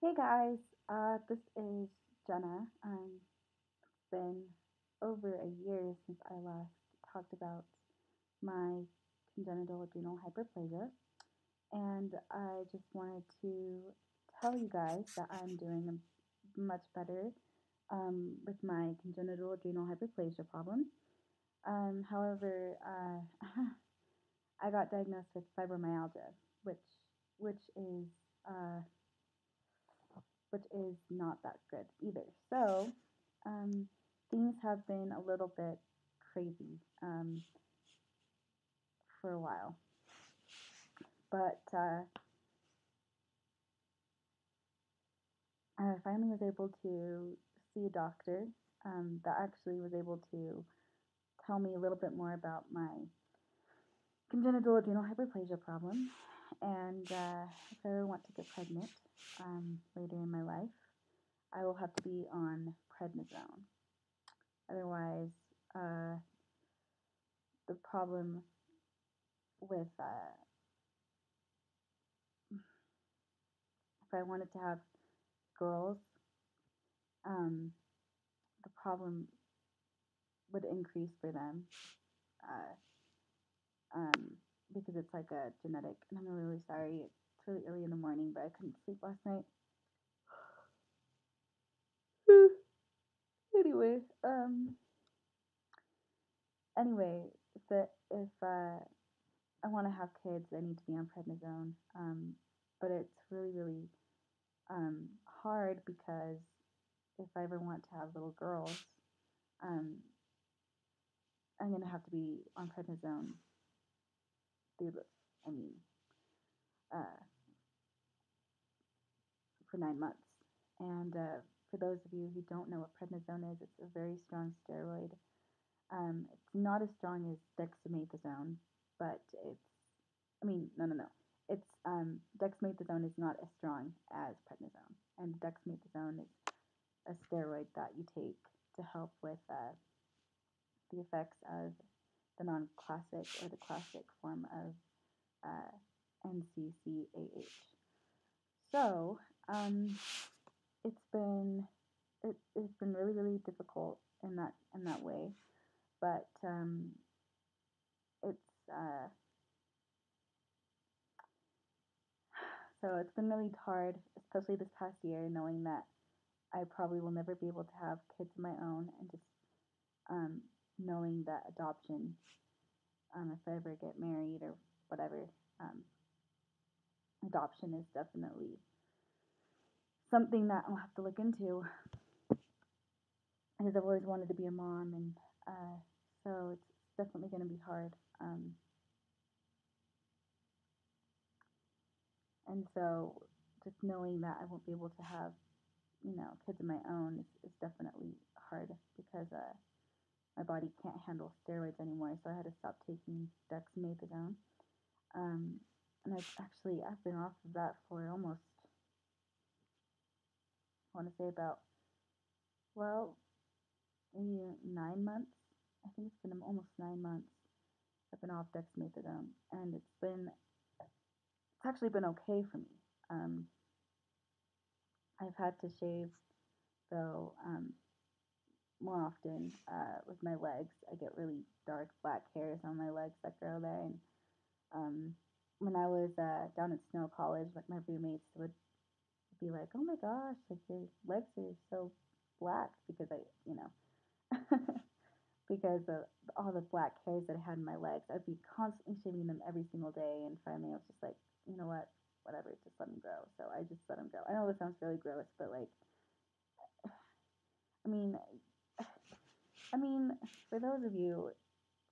Hey guys, this is Jenna. It's been over a year since I last talked about my congenital adrenal hyperplasia, and I just wanted to tell you guys that I'm doing much better with my congenital adrenal hyperplasia problem. However, I got diagnosed with fibromyalgia, which which is uh, which is not that good either. So um, things have been a little bit crazy for a while. But I finally was able to see a doctor that actually was able to tell me a little bit more about my congenital adrenal hyperplasia problem. And if I ever want to get pregnant later in my life, I will have to be on prednisone. Otherwise, uh, the problem with if I wanted to have girls, um, the problem would increase for them uh, um, because it's like a genetic. And I'm really sorry. It's really early in the morning, but I couldn't sleep last night. anyway, um, anyway, if I want to have kids, I need to be on prednisone. But it's really um, hard because if I ever want to have little girls, um, I'm gonna have to be on prednisone through the, I mean, uh, for 9 months. And for those of you who don't know what prednisone is, it's a very strong steroid. It's not as strong as dexamethasone, but no. It's dexamethasone is not as strong as prednisone, and dexamethasone is a steroid that you take to help with the effects of the non-classic or the classic form of NCCAH. So it's been it's been really difficult in that way, but it's so it's been really hard, especially this past year, knowing that I probably will never be able to have kids of my own, and just um, knowing that adoption, if I ever get married or whatever, um, adoption is definitely something that I'll have to look into because I've always wanted to be a mom, and so it's definitely going to be hard. And so just knowing that I won't be able to have, kids of my own is definitely hard because my body can't handle steroids anymore. So I had to stop taking dexamethasone. Um, and I've been off of that for almost, I want to say about, well, maybe 9 months. I think it's been almost 9 months. I've been off dexamethasone, and it's actually been okay for me. Um, I've had to shave though more often with my legs. I get really dark black hairs on my legs that grow there. And um, when I was down at Snow College, like my roommates would be like, "Oh my gosh, like your legs are so black," because because of all the black hairs that I had in my legs. I'd be constantly shaving them every single day, and finally I was just like, you know what, whatever, just let them grow. So I just let them grow. I know this sounds really gross, but like, I mean, I mean, for those of you,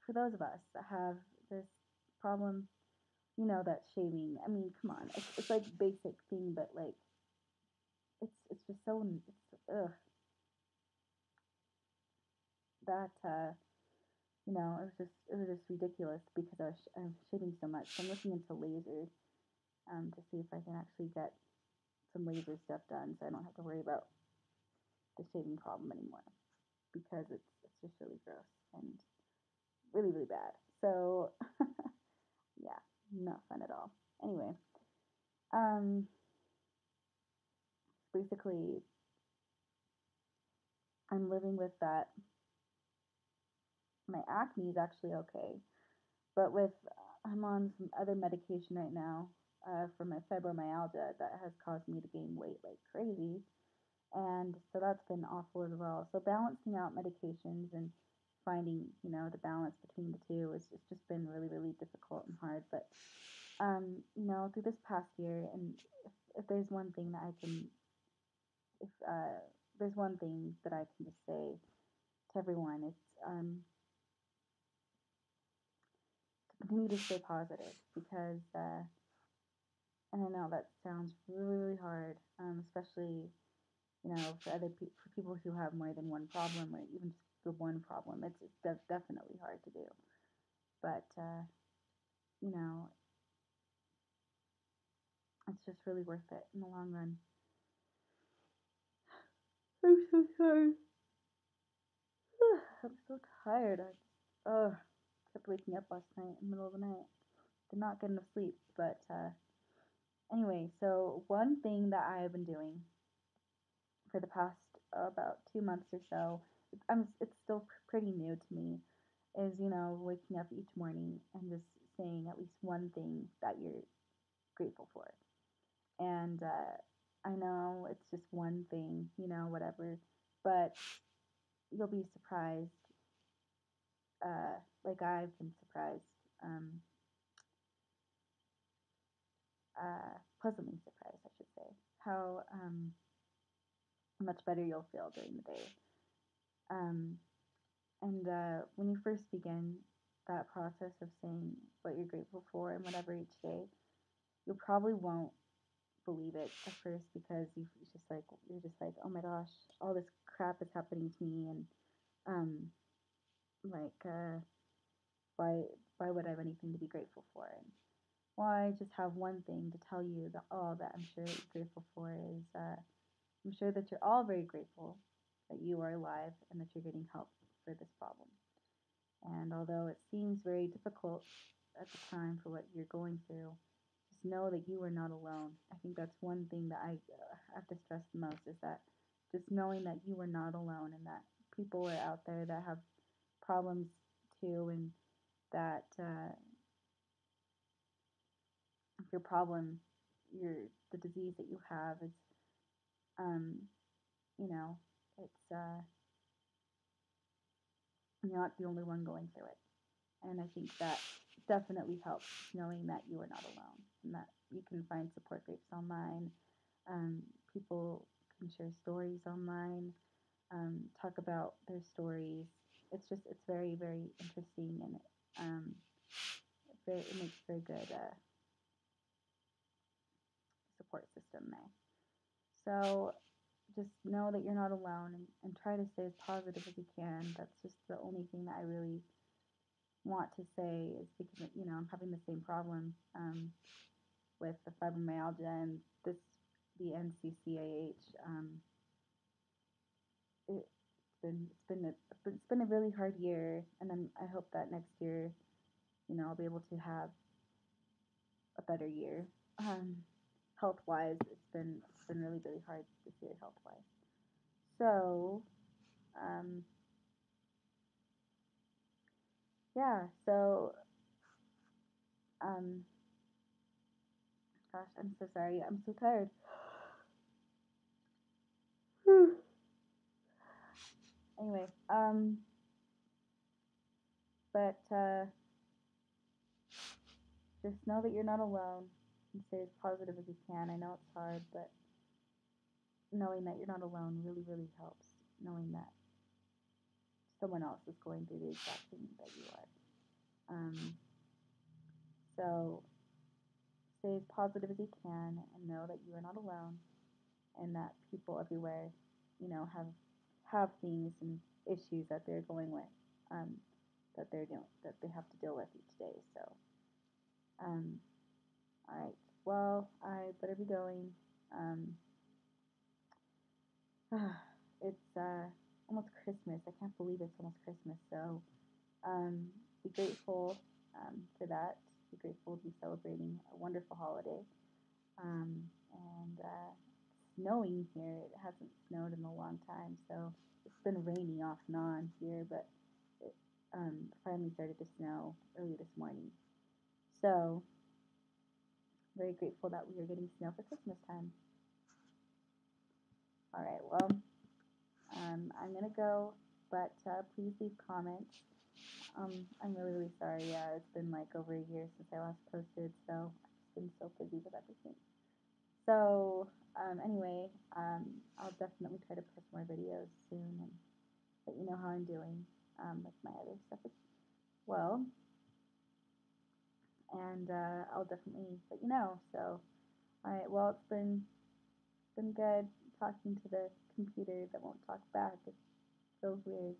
for those of us that have this problem, that shaving. I mean, come on, it's like basic thing, but like it's just so it's that it was just ridiculous because I'm shaving so much. So I'm looking into laser to see if I can actually get some laser stuff done, so I don't have to worry about the shaving problem anymore because it's just really gross and really bad. So yeah, not fun at all. Anyway, um, basically I'm living with that. My acne is actually okay, but with I'm on some other medication right now for my fibromyalgia that has caused me to gain weight like crazy, and so that's been awful as well. So balancing out medications and finding the balance between the two is it's just been really really difficult and hard. But through this past year, and if there's one thing that I can if there's one thing that I can just say to everyone, it's to continue to stay positive because and I know that sounds really really hard, especially for for people who have more than one problem or even just the one problem. It's definitely hard to do, but you know, it's just really worth it in the long run. I'm so sorry. I'm so tired. Kept waking up last night in the middle of the night. Did not get enough sleep, but anyway, so one thing that I have been doing for the past about 2 months or so, it's still pretty new to me, is waking up each morning and just saying at least one thing that you're grateful for. And I know it's just one thing, whatever, but you'll be surprised. Like I've been surprised, um, pleasantly surprised, I should say, how much better you'll feel during the day. Um, and when you first begin that process of saying what you're grateful for and whatever each day, you probably won't believe it at first because you're just like, oh my gosh, all this crap is happening to me, and um, like why why would I have anything to be grateful for? And why just have one thing to tell you that all that I'm sure that you're grateful for is I'm sure that you're all very grateful that you are alive and that you're getting help for this problem. And although it seems very difficult at the time for what you're going through, just know that you are not alone. I think that's one thing that I have to stress the most is that just knowing that you are not alone and that people are out there that have problems too, and that your problem, the disease that you have is, um, you know, it's you're not the only one going through it. And I think that definitely helps knowing that you are not alone and that you can find support groups online. People can share stories online, talk about their stories. It's very, very interesting, and um, it makes a very good support system there. So just know that you're not alone, and try to stay as positive as you can. That's just the only thing that I really want to say is because I'm having the same problem with the fibromyalgia and the NCCAH. It's been a really hard year, and I hope that next year I'll be able to have a better year. Health wise, it's been really really hard this year health wise. So um, yeah, so um, gosh, I'm so sorry. I'm so tired. Anyway, but just know that you're not alone and stay as positive as you can. I know it's hard, but knowing that you're not alone really, really helps. Knowing that someone else is going through the exact thing that you are. So stay as positive as you can and know that you are not alone and that people everywhere, have things and issues that they're going with, um, that they have to deal with each day. So, um, all right. Well, I better be going. Um, it's almost Christmas. I can't believe it's almost Christmas. So, be grateful for that. Be grateful to be celebrating a wonderful holiday. And snowing here. It hasn't snowed in a long time, so it's been rainy off and on here, but it finally started to snow early this morning. So, very grateful that we are getting snow for Christmas time. All right, well, I'm gonna go, but please leave comments. I'm really, really sorry. Yeah, it's been like over a year since I last posted, so I've just been so busy with everything. So, anyway, I'll definitely try to post more videos soon and let you know how I'm doing with my other stuff as well. And I'll definitely let you know. So, all right, well, it's been good talking to the computer that won't talk back. It feels weird.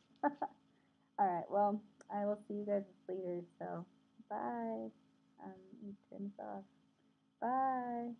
All right, well, I will see you guys later. So, bye. Let me turn this off. Bye.